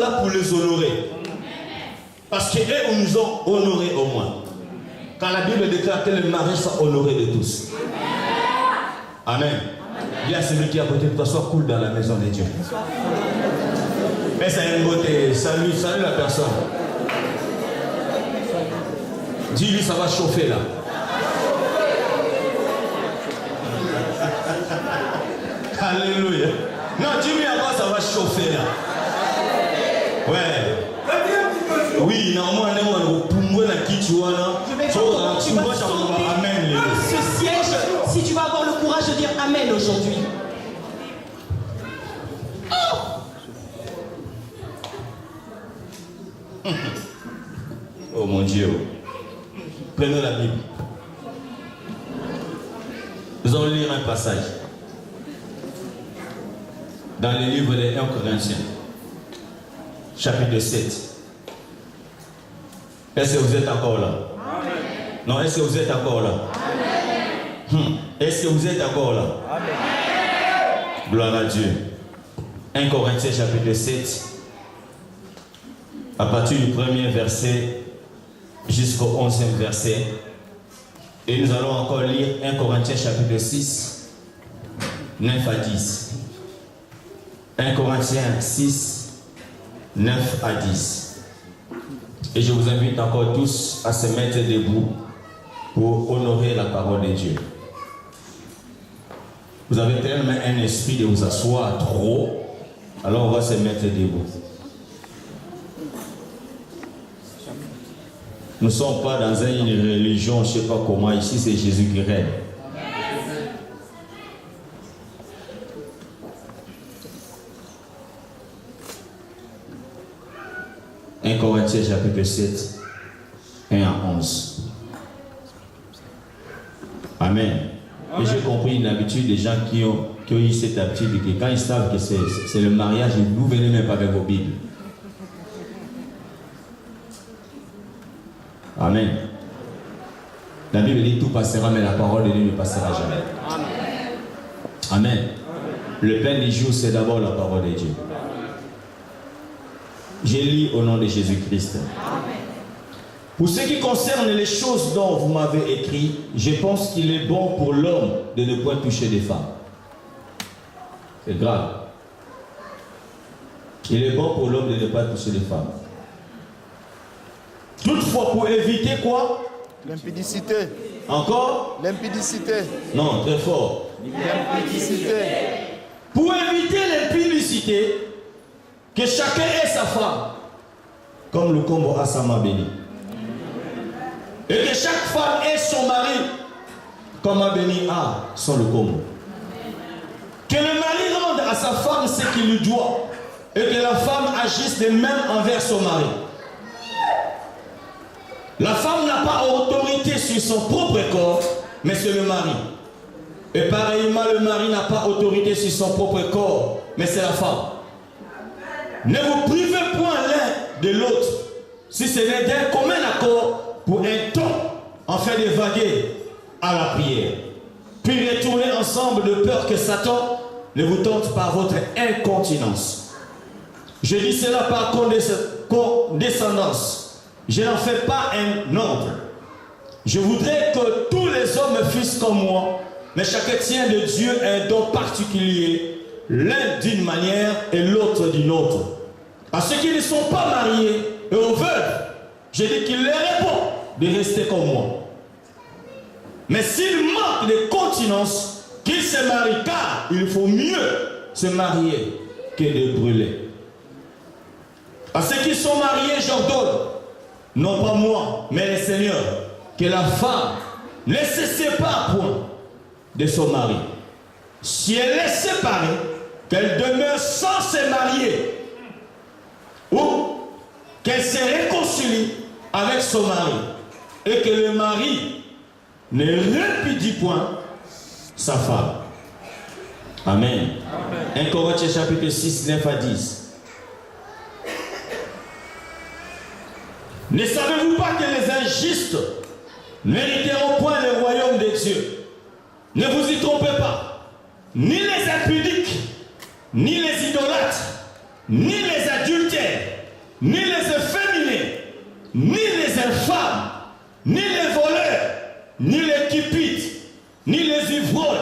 là pour les honorer. Parce qu'eux nous ont honorés au moins. Quand la Bible déclare que le mariage soit honoré de tous. Amen. Il y a celui qui a côté de toi, sois cool dans la maison de Dieu. Mais ça a une beauté. Salut la personne. Dis-lui, ça va chauffer là. Alléluia. Non, dis-lui avant, ça va chauffer là. Ouais. Oui, normalement, ce siège, si tu vas avoir le courage de dire Amen aujourd'hui. Oh mon Dieu. Prenons la Bible. Nous allons lire un passage dans le livre des 1 Corinthiens, chapitre 7. Est-ce que vous êtes encore là? Amen. Non, est-ce que vous êtes encore là? Amen. Est-ce que vous êtes encore là? Amen. Gloire à Dieu. 1 Corinthiens chapitre 7, à partir du premier verset jusqu'au 11e verset. Et nous allons encore lire 1 Corinthiens chapitre 6, 9 à 10. 1 Corinthiens 6, 9 à 10. Et je vous invite encore tous à se mettre debout pour honorer la parole de Dieu. Vous avez tellement un esprit de vous asseoir trop, alors on va se mettre debout. Nous ne sommes pas dans une religion, je ne sais pas comment, ici c'est Jésus qui règne. 1 Corinthiens chapitre 7, 1 à 11. Amen. Et j'ai compris une habitude des gens qui ont eu cette habitude, que quand ils savent que c'est le mariage, vous ne venez même pas avec vos Bibles. Amen. La Bible dit tout passera, mais la parole de Dieu ne passera jamais. Amen. Amen. Le pain du jour, c'est d'abord la parole de Dieu. Je lis au nom de Jésus-Christ. Pour ce qui concerne les choses dont vous m'avez écrit, je pense qu'il est bon pour l'homme de ne point toucher des femmes. C'est grave. Il est bon pour l'homme de ne pas toucher des femmes. Toutefois, pour éviter quoi? L'impudicité. Encore? L'impudicité. Non, très fort. L'impudicité. Pour éviter l'impudicité, que chacun ait sa femme, comme le combo a sa main bénie. Et que chaque femme ait son mari, comme a béni a son le combo. Que le mari rende à sa femme ce qu'il lui doit, et que la femme agisse de même envers son mari. La femme n'a pas autorité sur son propre corps, mais sur le mari. Et pareillement, le mari n'a pas autorité sur son propre corps, mais c'est la femme. Ne vous privez point l'un de l'autre, si ce n'est d'un commun accord pour un temps, afin de vaguer à la prière. Puis retournez ensemble de peur que Satan ne vous tente par votre incontinence. Je dis cela par condescendance. Je n'en fais pas un ordre. Je voudrais que tous les hommes fussent comme moi, mais chacun tient de Dieu un don particulier, l'un d'une manière et l'autre d'une autre. À ceux qui ne sont pas mariés et aux veuves, je dis qu'il leur est bon de rester comme moi. Mais s'ils manquent de continence, qu'ils se marient, car il faut mieux se marier que de brûler. À ceux qui sont mariés, j'ordonne, non pas moi, mais le Seigneur, que la femme ne se sépare point de son mari. Si elle est séparée, qu'elle demeure sans se marier, ou qu'elle se réconcilie avec son mari, et que le mari ne répudie point sa femme. Amen. 1 Corinthiens chapitre 6, 9 à 10. Ne savez-vous pas que les injustes n'hériteront point le royaume de Dieu? Ne vous y trompez pas. Ni les impudiques, ni les idolâtres, ni les adultères, ni les infâmes, ni les voleurs, ni les cupides, ni les ivrognes,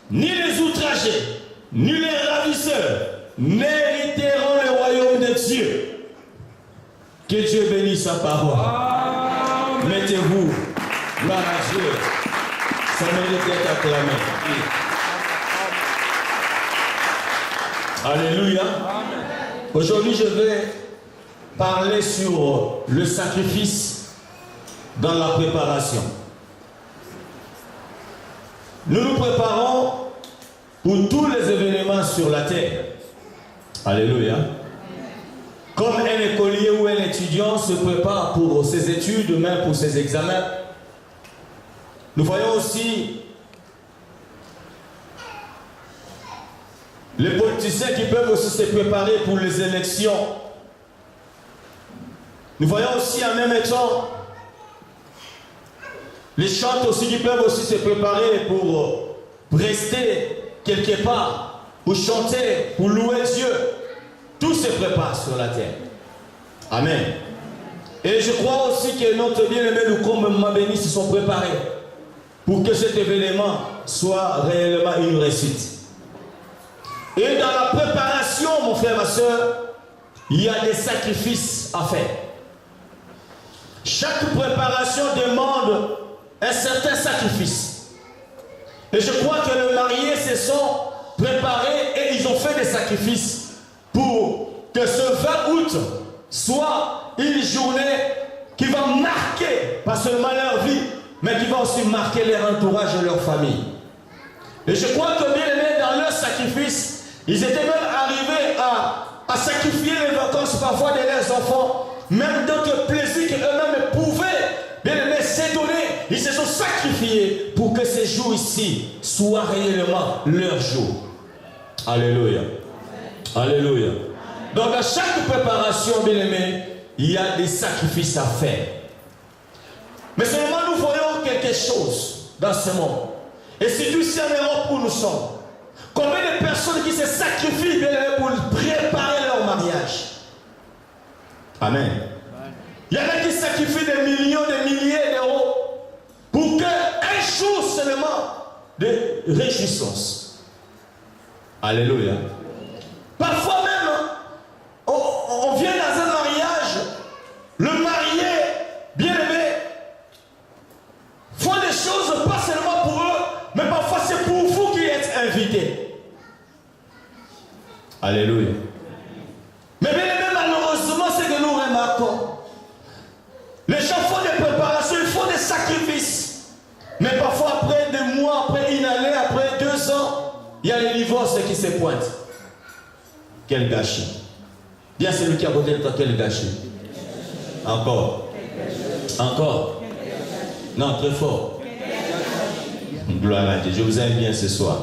ni les outragés, ni les ravisseurs n'hériteront le royaume de Dieu. Que Dieu bénisse sa parole. Mettez-vous, gloire à Dieu. Ça mérite d'être acclamé. Alléluia. Aujourd'hui, je vais parler sur le sacrifice dans la préparation. Nous nous préparons pour tous les événements sur la terre. Alléluia. Comme un écolier ou un étudiant se prépare pour ses études, même pour ses examens, nous voyons aussi les politiciens qui peuvent aussi se préparer pour les élections. Nous voyons aussi en même temps les chanteurs aussi qui peuvent aussi se préparer pour rester quelque part, pour chanter, pour louer Dieu. Tout se prépare sur la terre. Amen. Et je crois aussi que notre bien-aimé, nous comme ma béni, se sont préparés pour que cet événement soit réellement une réussite. Et dans la préparation, mon frère, ma soeur, il y a des sacrifices à faire. Chaque préparation demande un certain sacrifice. Et je crois que les mariés se sont préparés et ils ont fait des sacrifices pour que ce 20 août soit une journée qui va marquer, pas seulement leur vie, mais qui va aussi marquer leur entourage et leur famille. Et je crois que bien aimés, dans leur sacrifice, ils étaient même arrivés à sacrifier les vacances parfois de leurs enfants, même d'autres plaisirs qu'eux-mêmes pouvaient, bien aimés, se donner. Ils se sont sacrifiés pour que ces jours ici soient réellement leur jour. Alléluia. Alléluia. Donc à chaque préparation, bien aimé, il y a des sacrifices à faire. Mais seulement nous voyons quelque chose dans ce monde. Et c'est ici en Europe où nous sommes. Combien de personnes qui se sacrifient, bien aimé, pour préparer leur mariage. Amen. Il y en a qui sacrifient des millions, des milliers d'euros pour qu'un jour seulement de réjouissance. Alléluia. Parfois même, on vient dans un mariage, le marié, bien aimé, font des choses pas seulement pour eux, mais parfois c'est pour vous qui êtes invités. Alléluia. Mais bien aimé, malheureusement, c'est que nous remarquons. Les gens font des préparations, ils font des sacrifices. Mais parfois, après des mois, après une année, après 2 ans, il y a les divorces qui se pointent. Quel gâchis. Bien celui qui a voté de toi, quel gâchis. Encore. Encore. Non, très fort. Gloire à Dieu. Je vous aime bien ce soir.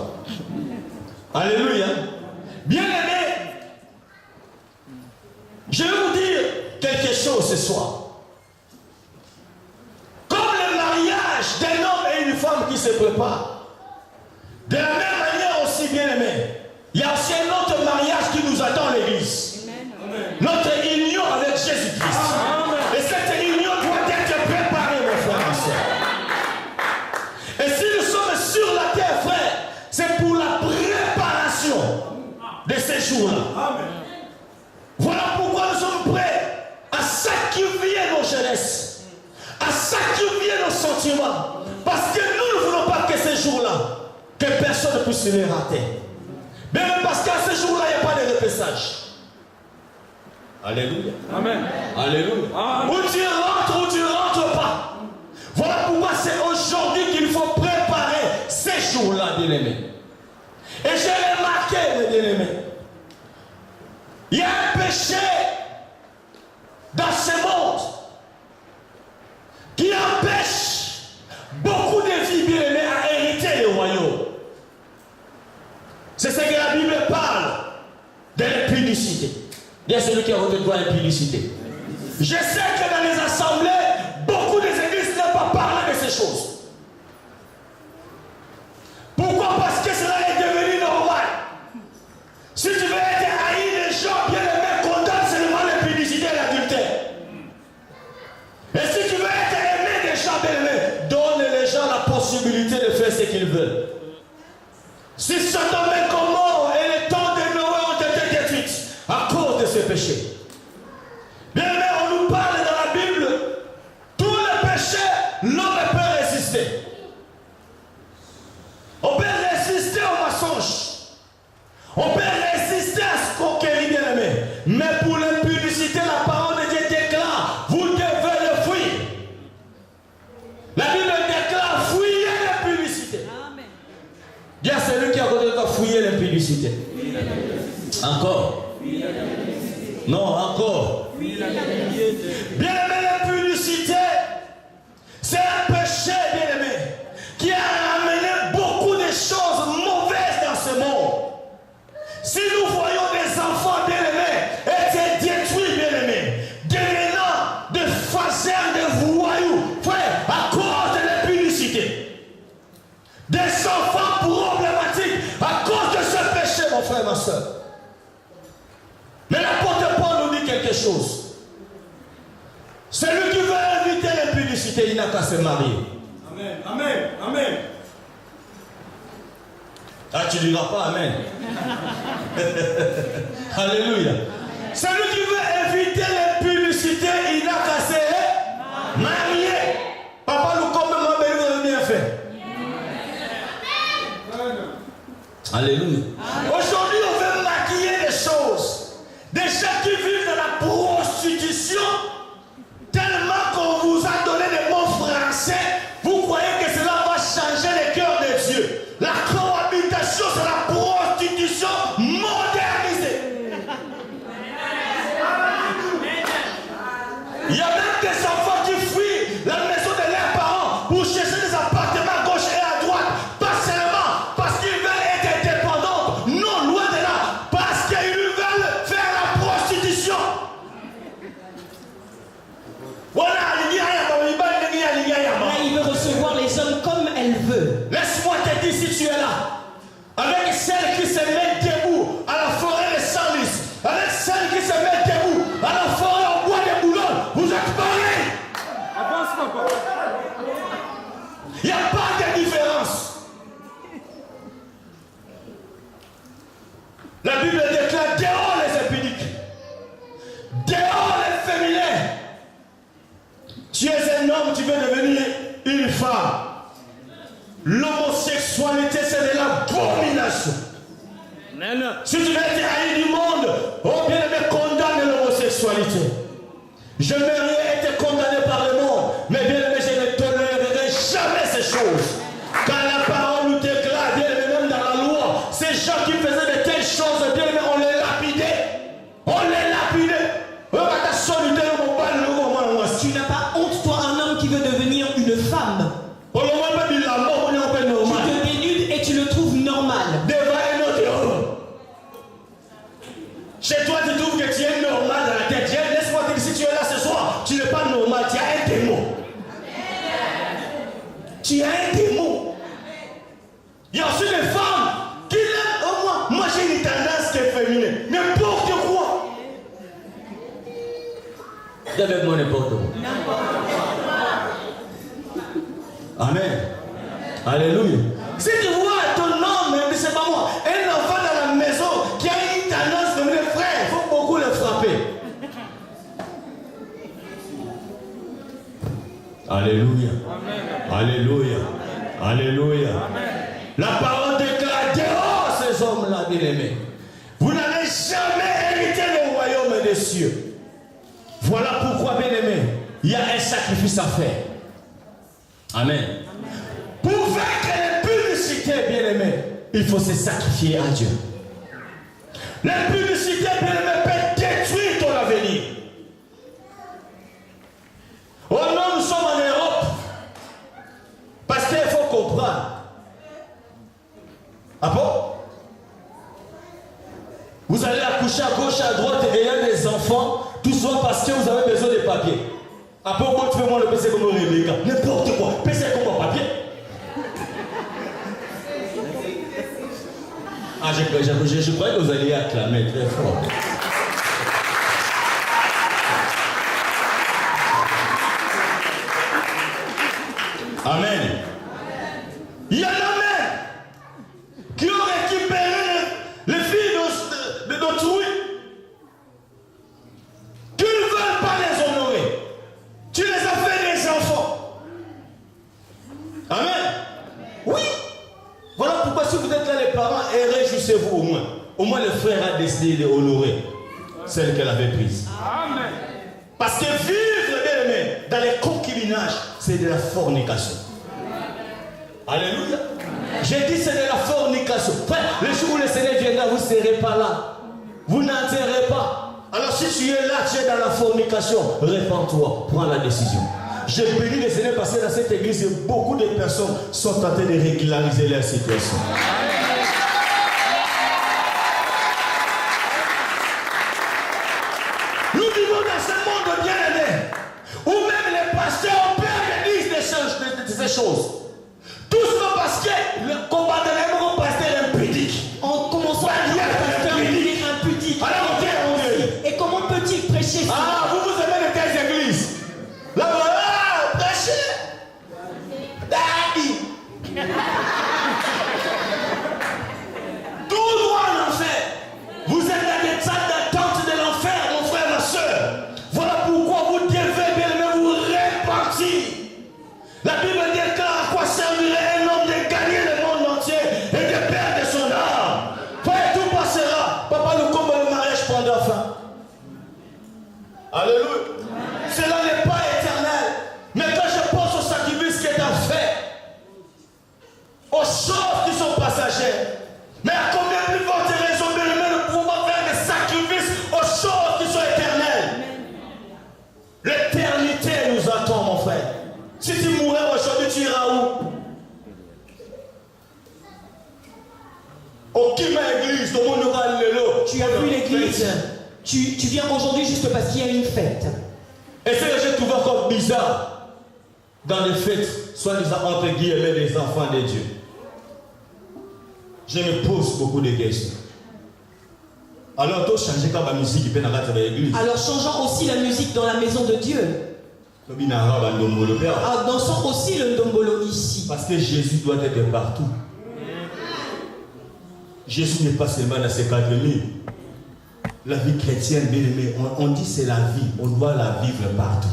Alléluia. Bien aimé, je vais vous dire quelque chose ce soir. Comme le mariage d'un homme et une femme qui se préparent, de la même manière aussi, bien aimé, il y a aussi un autre mariage qui nous attend à l'église. Notre union avec Jésus-Christ. Et cette union doit être préparée, mes frères et sœurs. Et si nous sommes sur la terre, frère, c'est pour la préparation de ces jours-là. Voilà pourquoi nous sommes prêts à sacrifier nos jeunesses, à sacrifier nos sentiments. Parce que nous ne voulons pas que ces jours-là, que personne ne puisse les rater. Même parce qu'à ce jour-là, il n'y a pas de repêchage. Alléluia. Amen. Alléluia. Amen. Où tu rentres pas. Voilà pourquoi c'est aujourd'hui qu'il faut préparer ces jours-là, bien-aimés. Et j'ai remarqué, mes bien-aimés, il y a un péché dans ce monde qui empêche beaucoup de vies, bien-aimées, à hériter le royaume. C'est ce que la Bible parle de l'impudicité. Il y a celui qui a voté pour l'impudicité. Je sais que dans les assemblées, beaucoup des églises n'ont pas parlé de ces choses. Pourquoi? Parce que cela est devenu normal. Si tu veux être haï, les gens bien aimés condamnent seulement l'impudicité et l'adultère. qu'il veut. Si Sodome et Gomorrhe et les temps de Noé ont été détruits à cause de ce péché. Bien aimé, on nous parle dans la Bible, tous les péchés, l'homme peut résister. On peut résister au mensonge. On peut résister à ce qu'on quérit, bien aimé. Mais pour l'impudicité, la parole de Dieu déclare, vous devez le fuir. La Bible déclare, fuyez l'impudicité. Dis à celui qui a côté de toi, fuyez l'impudicité. Encore. Non, encore. Bien aimé, l'impudicité, c'est un péché, bien aimé, qui a amené beaucoup de choses mauvaises dans ce monde. Si nous voyons des enfants bien-aimés être détruits, bien-aimés, devenant de façons de voyous, frère, à cause de l'impudicité. Des enfants problématiques à cause de ce péché, mon frère, ma soeur. Mais l'apôtre Paul nous dit quelque chose. Celui qui veut éviter l'impudicité, il n'a qu'à se marier. Amen, amen, amen. Ah, tu ne diras pas amen. Alléluia. Celui qui veut éviter l'impudicité, il n'a qu'à se marier. Papa nous comme moi, mais il veut bien fait. Alléluia. Aujourd'hui, on veut maquiller les choses. Des gens qui vivent dans la prostitution, tellement qu'on vous a donné des mots français, vous croyez que cela va changer les cœurs de Dieu. La cohabitation, c'est la prostitution modernisée. Il y a même des enfants qui fuient la maison de leurs parents pour chercher des appartements à gauche et à droite. Pas seulement parce qu'ils veulent être indépendants, non, loin de là, parce qu'ils veulent faire la prostitution. Voilà, il veut recevoir les hommes comme elle veut. Laisse-moi te dire si tu es là. Avec celle qui se met debout à la forêt de Saint-Lys, avec celle qui se met debout à la forêt au bois de Boulogne, vous êtes pareils. Avance, papa. Il n'y a pas de différence. La Bible déclare dehors les impudiques, dehors les féminins. Tu es un homme, tu veux devenir une femme. L'homosexualité, c'est de l'abomination. Si tu veux être haï du monde, oh bien aimé, condamne l'homosexualité. Je mérite être condamné par le monde, mais bien aimé, je ne tolérerai jamais ces choses. Quand la parole nous déclare, bien aimé, même dans la loi, ces gens qui faisaient de telles choses, bien aimé, on les lapidait. On les lapidait. Tu n'as pas honte, toi, un homme qui veut devenir une femme. Tu te dénudes et tu le trouves normal. Chez toi, tu trouves que tu es normal dans la tête. Laisse-moi te dire, si tu es là ce soir, tu n'es pas normal, tu as un démon. Tu as un démon. Il y a aussi des femmes qui l'aiment au moins. Moi, j'ai une tendance qui est féminine. N'importe quoi. Dis avec moi n'importe quoi. Amen. Alléluia. Si tu vois ton homme, mais c'est pas moi, un enfant dans la maison qui a une tendance de mes frères, il faut beaucoup le frapper. Alléluia. Amen. Alléluia. Alléluia. Amen. La parole déclare dehors ces hommes-là, bien-aimés. Vous n'allez jamais hériter le royaume des cieux. Voilà pourquoi, bien-aimés, il y a un sacrifice à faire. Amen. Pour vaincre l'impudicité, bien-aimé, il faut se sacrifier à Dieu. L'impudicité, bien-aimé, peut détruire ton avenir. Oh non, nous sommes en Europe. Parce qu'il faut comprendre. Ah bon? Vous allez accoucher à gauche, à droite et il y a des enfants, tout ça parce que vous avez besoin de papier. Après, pourquoi tu fais moi le PC comme Rebecca? N'importe quoi. PC comme un papier. Ah, je croyais que vous alliez acclamer très fort. Amen. Il y en a même réjouissez-vous au moins. Au moins le frère a décidé d'honorer celle qu'elle avait prise. Amen. Parce que vivre, bien aimé, dans les concubinages, c'est de la fornication. Alléluia. J'ai dit c'est de la fornication. Frère, le jour où le Seigneur viendra, vous ne serez pas là. Vous n'enterrez pas. Alors si tu es là, tu es dans la fornication, répands-toi, prends la décision. Je bénis le Seigneur parce que dans cette église, beaucoup de personnes sont en train de régulariser leur situation. Nous vivons dans ce monde bien aimé, où même les pasteurs ont peur de ces choses. Tout ça parce que le combat de l'amour pasteur est impudique. En commençant à dire le pasteur est impudique. Alors, Et comment peut-il prêcher ça? ah, vous aimez les telles églises. Là, voilà, prêchez. Daddy. Tout droit en enfer. Vous êtes dans des salles d'attente de l'enfer, mon frère, ma soeur. Voilà pourquoi vous devez bien vous répartir. La Bible déclare à quoi servirait un homme de gagner le monde entier et de perdre son âme. Frère, tout passera. Papa, le combat, le mariage prendra fin. Alléluia. Cela n'est pas éternel. Mais quand je pense au sacrifice qui est en fait, aux choses qui sont passagères, mais à combien plus forte raison de pouvoir faire des sacrifices aux choses qui sont éternelles. L'éternité nous attend, mon frère. Si tu mourais aujourd'hui, tu iras où? Aucune église, tout le monde aura le lot. Tu as vu l'église. Tu viens aujourd'hui juste parce qu'il y a une fête. Et ce que j'ai trouvé encore bizarre dans les fêtes, soi-disant entre guillemets des enfants de Dieu. Je me pose beaucoup de questions. Alors, tu changer comme la musique qui peut dans l'église. Alors changeons aussi la musique dans la maison de Dieu. Dansons aussi le ndombolo ici. Parce que Jésus doit être partout. Jésus n'est pas seulement dans ces 4 000. La vie chrétienne, bien aimé, on dit c'est la vie. On doit la vivre partout.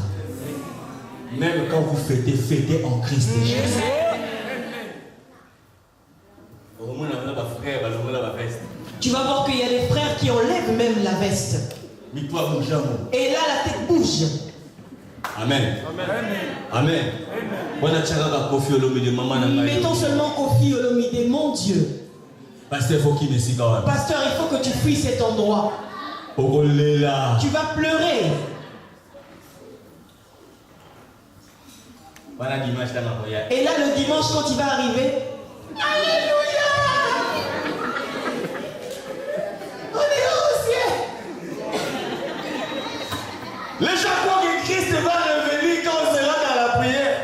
Même quand vous fêtez, fêtez en Christ Jésus. Tu vas voir qu'il y a des frères qui enlèvent même la veste. Et là, la tête bouge. Amen. Amen. Mettons seulement Kofi Olomide, mon Dieu. Pasteur, il faut que tu fuis cet endroit. Tu vas pleurer. Et là, le dimanche, quand il va arriver, Alléluia! On est au ciel! Les gens croient que Christ va revenir quand on sera dans la prière.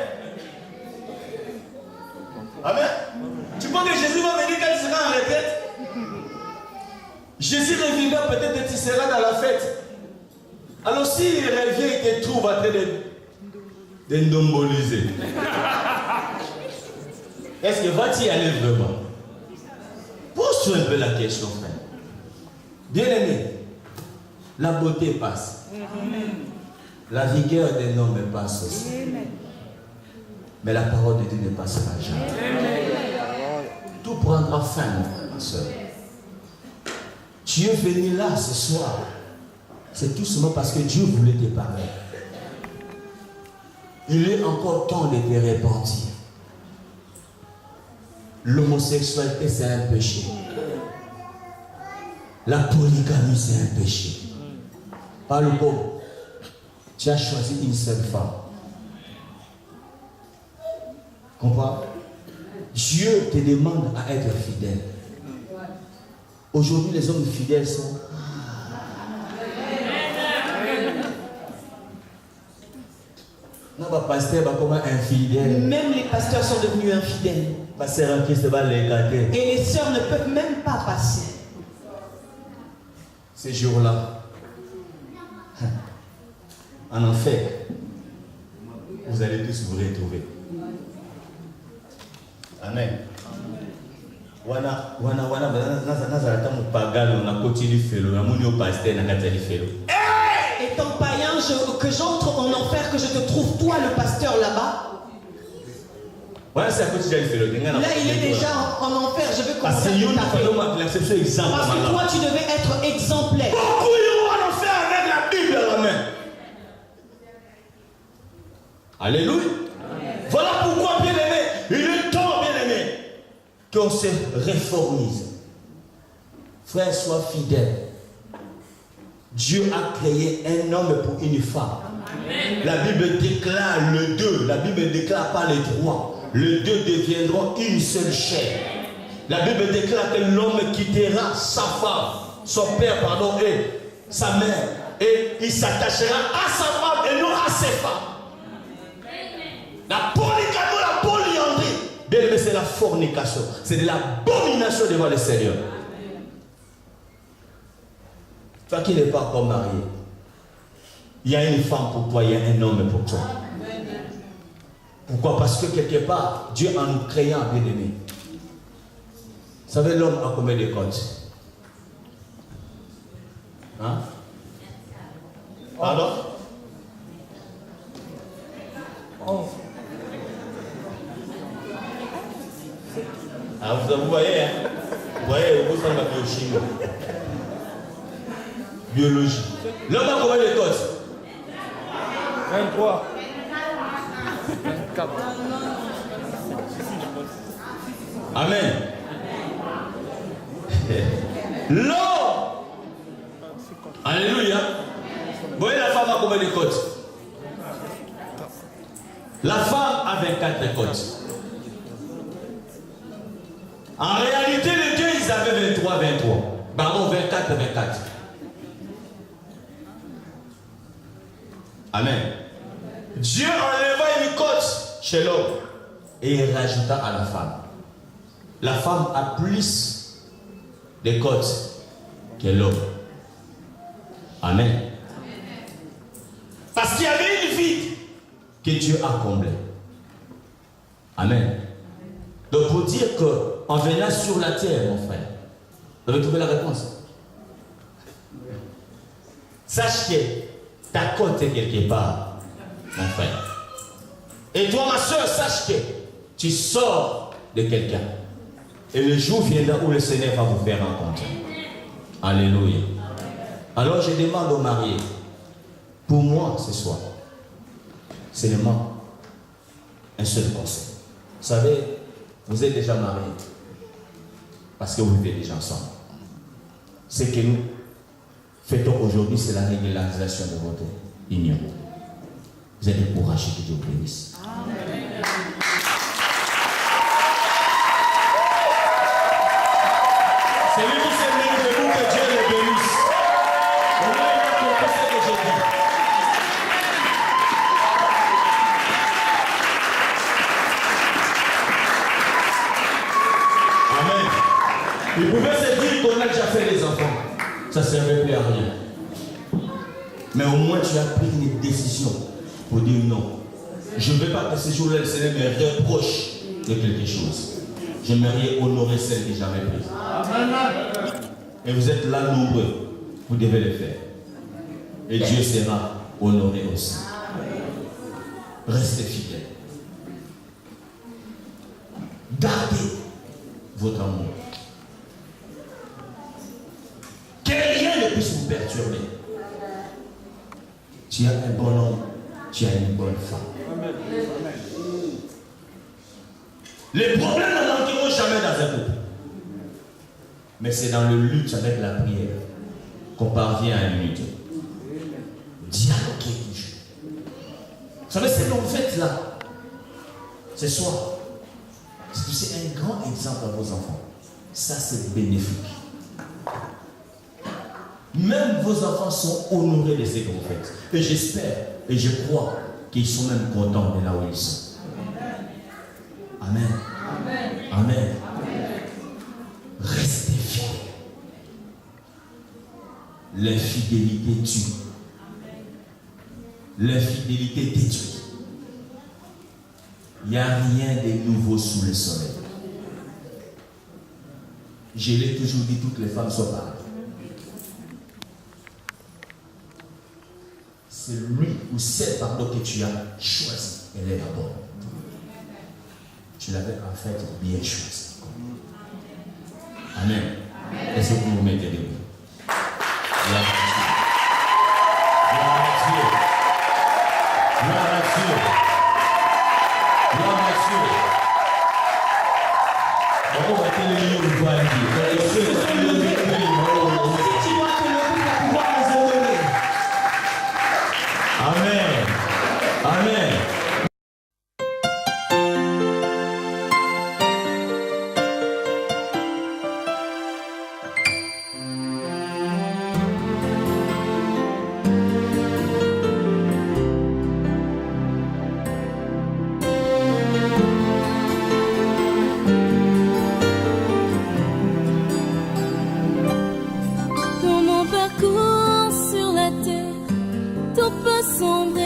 Amen. Tu penses que Jésus va venir quand il sera en retraite? Jésus reviendra peut-être que tu seras dans la fête. Alors s'il revient et te trouve en train de ndomboliser, est-ce que va-t-il y aller vraiment? Pose-toi un peu la question, frère. Bien aimé, la beauté passe. La vigueur d'un homme passe aussi. Mais la parole de Dieu ne passera jamais. Tout prendra fin, ma soeur. Tu es venu là ce soir. C'est tout simplement parce que Dieu voulait te parler. Il est encore temps de te repentir. L'homosexualité, c'est un péché. La polygamie, c'est un péché. Par le pauvre, tu as choisi une seule femme. Comprends? Dieu te demande à être fidèle. Aujourd'hui, les hommes fidèles sont... Non, bah, pasteur, bah, comment infidèle? Même les pasteurs sont devenus infidèles. Pasteur en Christ va les garder. Et les sœurs ne peuvent même pas passer. Ces jours-là, en enfer, vous allez tous vous retrouver. Amen. Étant païen, que j'entre en enfer, que je te trouve toi le pasteur là-bas. Là, il est déjà en enfer. Je veux commencer à t'appeler. Parce que toi, tu devais être exemplaire. Beaucoup iront en enfer avec la Bible à la main. Alléluia. Voilà pourquoi, bien aimé, il est temps, bien aimé, qu'on se réformise. Frère, sois fidèle. Dieu a créé un homme pour une femme. Amen. La Bible déclare le deux. La Bible ne déclare pas les trois. Les deux deviendront une seule chair. La Bible déclare que l'homme quittera sa femme, son père, pardon, et sa mère. Et il s'attachera à sa femme et non à ses femmes. La polygamie, la polyandrie, bien aimé, c'est la fornication. C'est de l'abomination devant le Seigneur. Toi qui n'es pas encore marié, il y a une femme pour toi, il y a un homme pour toi. Pourquoi? Parce que quelque part, Dieu en nous créant, bien aimé. Vous savez, l'homme a combien de côtes? Hein? Pardon? Ah, vous voyez, hein? Vous voyez, vous faites la biochimie. Biologie. L'homme a combien de côtes? 23. 24. Amen. L'homme. Alléluia. Vous voyez la femme a combien de côtes? La femme a 24 côtes. En réalité, les deux, ils avaient 23. Pardon, 24. Amen. Dieu enleva une côte chez l'homme et il rajouta à la femme. La femme a plus de côtes que l'homme. Amen. Parce qu'il y avait une vide que Dieu a comblée. Amen. Donc pour dire qu'en venant sur la terre, mon frère, vous avez trouvé la réponse. Sache que ta côte est quelque part, mon frère. Et toi, ma soeur, sache que tu sors de quelqu'un. Et le jour viendra où le Seigneur va vous faire rencontrer. Alléluia. Alors je demande aux mariés, pour moi ce soir, c'est seulement un seul conseil. Vous savez, vous êtes déjà mariés parce que vous vivez déjà ensemble. Ce que nous faisons aujourd'hui, c'est la régularisation de votre union. Vous êtes encouragés, que Dieu vous bénisse. Celui qui s'est mis de vous, que Dieu le bénisse. Au moins, il a compris ce que j'ai dit. Amen. Il pouvait se dire qu'on a déjà fait les enfants. Ça ne servait plus à rien. Mais au moins, tu as pris une décision pour dire non. Je ne veux pas que ce jour-là, le Seigneur me reproche de quelque chose. J'aimerais honorer celle que j'avais prise. Et vous êtes là nombreux. Vous devez le faire. Et Dieu sera honoré aussi. Restez fidèles. Gardez votre amour. Que rien ne puisse vous perturber. Tu as un bon homme, tu as une bonne femme. Les problèmes ne manqueront jamais dans un couple. Mais c'est dans le lutte avec la prière qu'on parvient à l'unité. Dialoguer toujours. Vous savez, ce que vous faites là, ce soir, c'est un grand exemple à vos enfants. Ça, c'est bénéfique. Même vos enfants sont honorés de ce que vous faites. Et j'espère et je crois qu'ils sont même contents de là où ils sont. Amen. Amen. Restez fidèles. L'infidélité tue. L'infidélité détruit. Il n'y a rien de nouveau sous le soleil. Je l'ai toujours dit, toutes les femmes sont pareilles. C'est lui ou celle, pardon, que tu as choisi. Elle est la bonne. Tu l'avais en fait bien choisi. Amen. Est-ce que vous vous mettez debout? Gloire à Dieu. Gloire à Dieu.